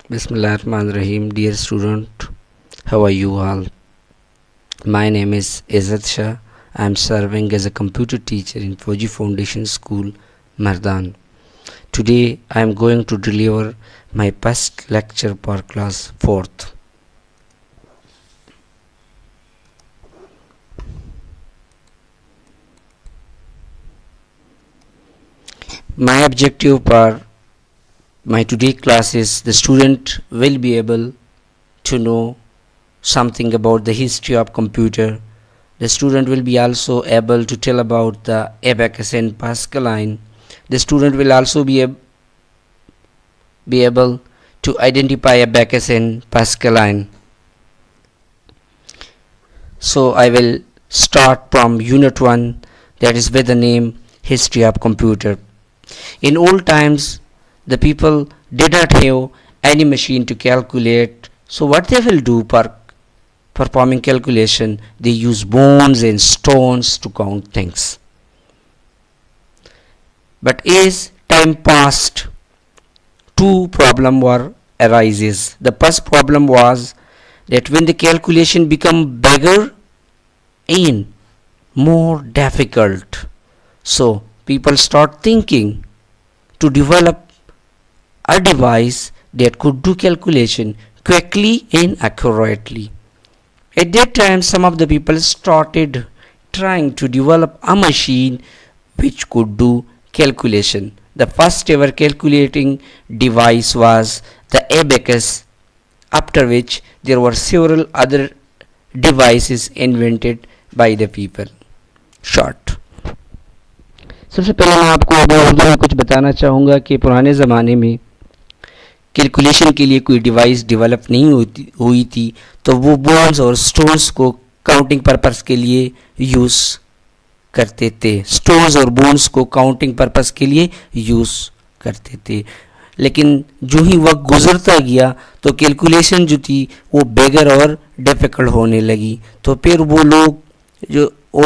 Bismillahirrahmanirrahim. Dear student, how are you all? My name is Izzat Shah. I am serving as a computer teacher in Fauji Foundation School, Mardan. Today I am going to deliver my first lecture for class 4th. My objective for my today class is the student will be able to know something about the history of computer. The student will be also able to tell about the abacus and Pascaline. The student will also be able to identify abacus and Pascaline. So I will start from unit 1, that is with the name history of computer. In old times the people did not have any machine to calculate, so what they will do for performing calculation, they use bones and stones to count things. But as time passed, two problems were arises. The first problem was that when the calculation become bigger and more difficult, so people start thinking to develop a device that could do calculation quickly and accurately. At that time, some of the people started trying to develop a machine which could do calculation. The first ever calculating device was the abacus, after which there were several other devices invented by the people. Short. सबसे पहले मैं आपको उर्दू में कुछ बताना चाहूँगा कि पुराने ज़माने में कैलकुलेशन के लिए कोई डिवाइस डेवलप नहीं हुई थी, तो वो बोन्स और स्टोन्स को काउंटिंग पर्पस के लिए यूज़ करते थे. स्टोन्स और बोन्स को काउंटिंग पर्पस के लिए यूज़ करते थे. लेकिन जो ही वक्त गुजरता गया तो कैलकुलेशन जो थी वो बेगर और डिफ़िकल्ट होने लगी. तो फिर वो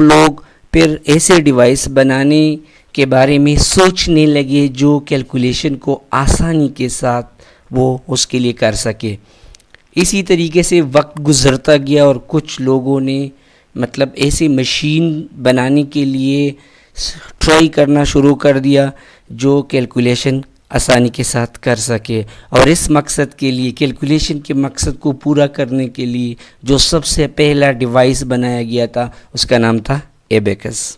लोग फिर ऐसे डिवाइस बनाने के बारे में सोचने लगे जो कैलकुलेशन को आसानी के साथ वो उसके लिए कर सके. इसी तरीके से वक्त गुजरता गया और कुछ लोगों ने मतलब ऐसी मशीन बनाने के लिए ट्राई करना शुरू कर दिया जो कैलकुलेशन आसानी के साथ कर सके. और इस मकसद के लिए, कैलकुलेशन के मकसद को पूरा करने के लिए जो सबसे पहला डिवाइस बनाया गया था उसका नाम था एबेकस.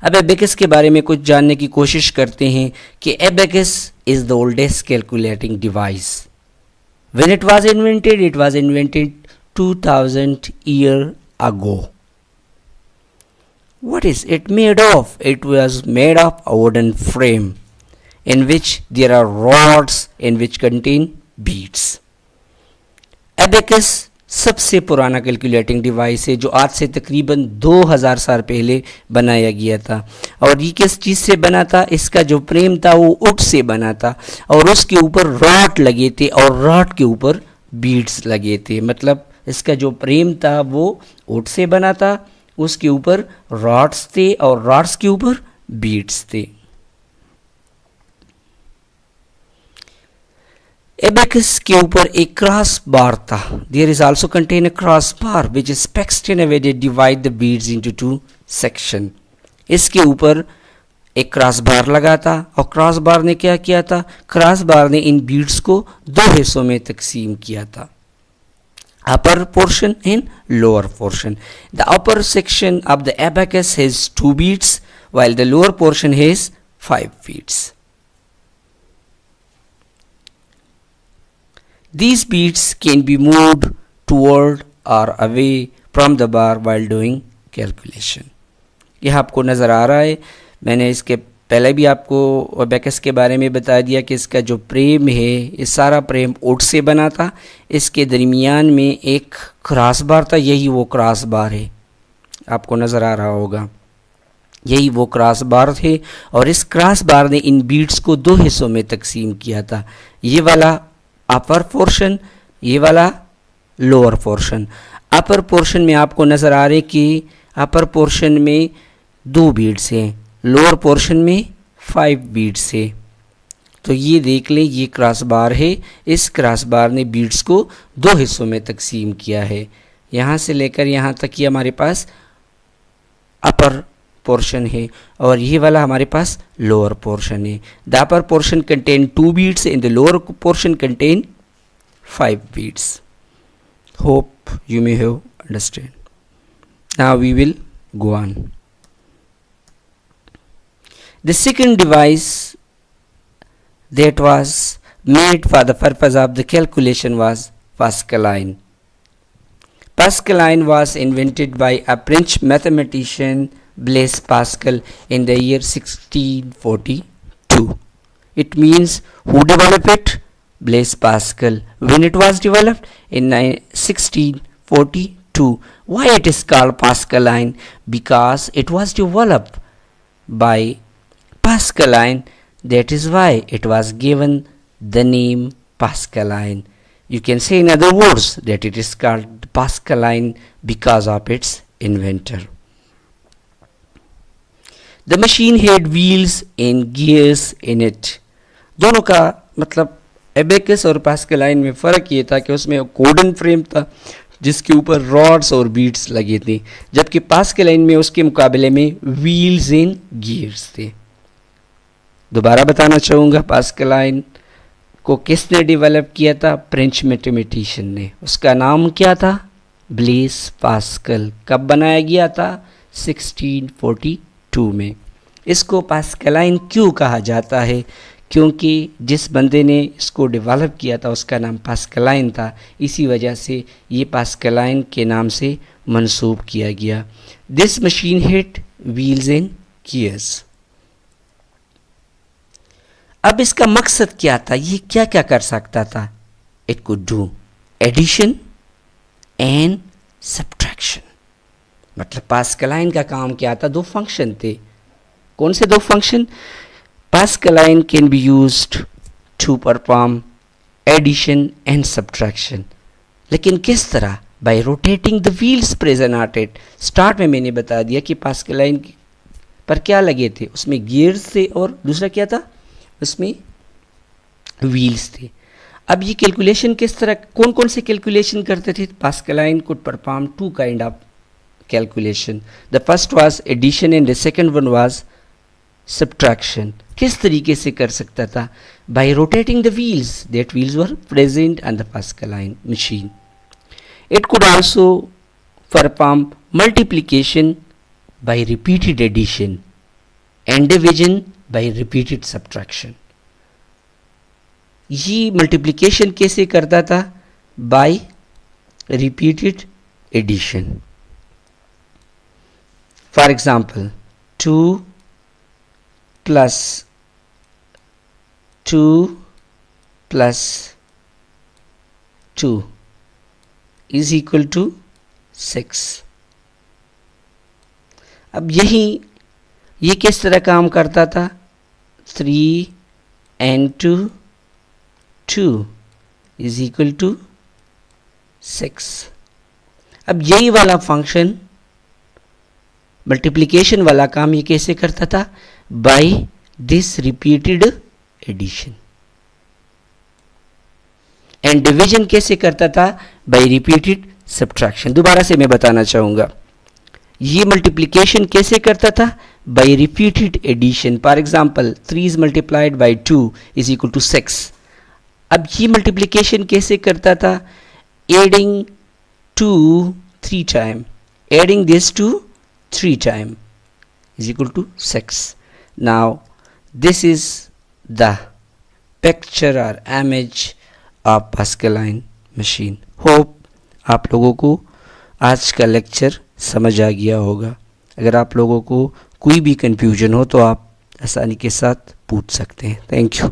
अब एबेकस के बारे में कुछ जानने की कोशिश करते हैं कि abacus is the oldest calculating device. When it was invented 2000 years ago. What is it made of? It was made of a wooden frame in which there are rods in which contain beads. Abacus सबसे पुराना calculating device है जो आज से तकरीबन 2000 साल पहले बनाया गया था. और ये किस चीज़ से बना था? इसका जो फ्रेम था वो वुड से बना था और उसके ऊपर रॉड लगे थे और रॉड के ऊपर बीड्स लगे थे. मतलब इसका जो फ्रेम था वो वुड से बना था, उसके ऊपर रॉड्स थे और रॉड्स के ऊपर बीड्स थे. एबेकस के ऊपर एक क्रॉस बार था. There is also contain a crossbar which is fixed in a way that divide the beads into two section. इसके ऊपर एक क्रॉस बार लगा था और क्रॉस बार ने क्या किया था? क्रॉस बार ने इन बीड्स को दो हिस्सों में तकसीम किया था, upper portion and lower portion. The upper section of the abacus has 2 beads while the lower portion has 5 beads. These beads can be moved toward or away from the bar while doing calculation. यह आपको नज़र आ रहा है. मैंने इसके पहले भी आपको एबेकस के बारे में बता दिया कि इसका जो फ्रेम है ये सारा फ्रेम वुड से बना था. इसके दरमियान में एक क्रॉस बार था, यही वो क्रॉस बार है, आपको नज़र आ रहा होगा. यही वो क्रॉस बार थे और इस क्रॉस बार ने इन बीड्स को दो हिस्सों में तकसीम किया था. ये वाला अपर पोर्शन, ये वाला लोअर पोर्शन. अपर पोर्शन में आपको नज़र आ रहे कि अपर पोर्शन में 2 बीड्स हैं, लोअर पोर्शन में 5 बीड्स है. तो ये देख लें, ये क्रॉस बार है। इस क्रॉस बार ने बीड्स को 2 हिस्सों में तकसीम किया है। यहाँ से लेकर यहाँ तक ये हमारे पास अपर पोर्शन है और ये वाला हमारे पास लोअर पोर्शन है। The upper portion contain 2 beads and the lower portion contain 5 beads. Hope you may have understand. Now we will go on. The second device that was made for the purpose of the calculation was Pascaline. Pascaline was invented by a French mathematician Blaise Pascal in the year 1642. It means who developed it? Blaise Pascal. When it was developed? In 1642. Why it is called Pascaline? Because it was developed by Pascaline. That is why it was given the name Pascaline. You can say in other words that it is called Pascaline because of its inventor. The machine had wheels and gears in it. दोनों का मतलब abacus और Pascaline में फ़र्क ये था कि उसमें कोडन फ्रेम था जिसके ऊपर रॉड्स और बीट्स लगे थे, जबकि पास्कलाइन में उसके मुकाबले में व्हील्स एंड गियर्स थे। दोबारा बताना चाहूँगा, पास्कलाइन को किसने डेवलप किया था? फ्रेंच मैथमेटिशियन ने। उसका नाम क्या था? Blaise Pascal. कब बनाया गया था? 1642 में। इसको पास्कलाइन क्यों कहा जाता है? क्योंकि जिस बंदे ने इसको डेवलप किया था उसका नाम पास्कलाइन था, इसी वजह से ये पास्कलाइन के नाम से मंसूब किया गया। This machine had wheels and gears. अब इसका मकसद क्या था? ये क्या क्या कर सकता था? It could do addition and subtraction. मतलब पास्कलाइन का काम क्या था? 2 फंक्शन थे। कौन से 2 function? Pascaline can be used to perform addition and subtraction. लेकिन किस तरह? By rotating the wheels present at it. Start में मैंने बता दिया कि पास्कलाइन पर क्या लगे थे, उसमें गियर्स थे और दूसरा क्या था? उसमें व्हील्स थे। अब ये कैलकुलेशन किस तरह, कौन कौन से कैलकुलेशन करते थे? Pascaline could perform 2 kind of calculation. The first was addition and the second one was subtraction. किस तरीके से कर सकता था? By rotating the wheels. That wheels were present on the Pascaline machine. It could also perform multiplication by repeated addition and division by repeated subtraction. ये multiplication कैसे करता था? By repeated addition. For example, 2 plus 2 plus 2 is equal to 6. अब ये किस तरह काम करता था? 3 and 2 is equal to 6. अब यही वाला फंक्शन मल्टीप्लिकेशन वाला काम ये कैसे करता था? By this repeated addition. And division कैसे करता था? By repeated subtraction. दोबारा से मैं बताना चाहूंगा, ये मल्टीप्लिकेशन कैसे करता था? By repeated addition. For example 3 is multiplied by 2 is equal to 6. अब ये मल्टीप्लिकेशन कैसे करता था? Adding 2 3 time, adding this 2 3 times is equal to 6. Now this is the picture or image of Pascaline machine. Hope आप लोगों को आज का लेक्चर समझ आ गया होगा। अगर आप लोगों को कोई भी कंफ्यूजन हो तो आप आसानी के साथ पूछ सकते हैं। Thank you.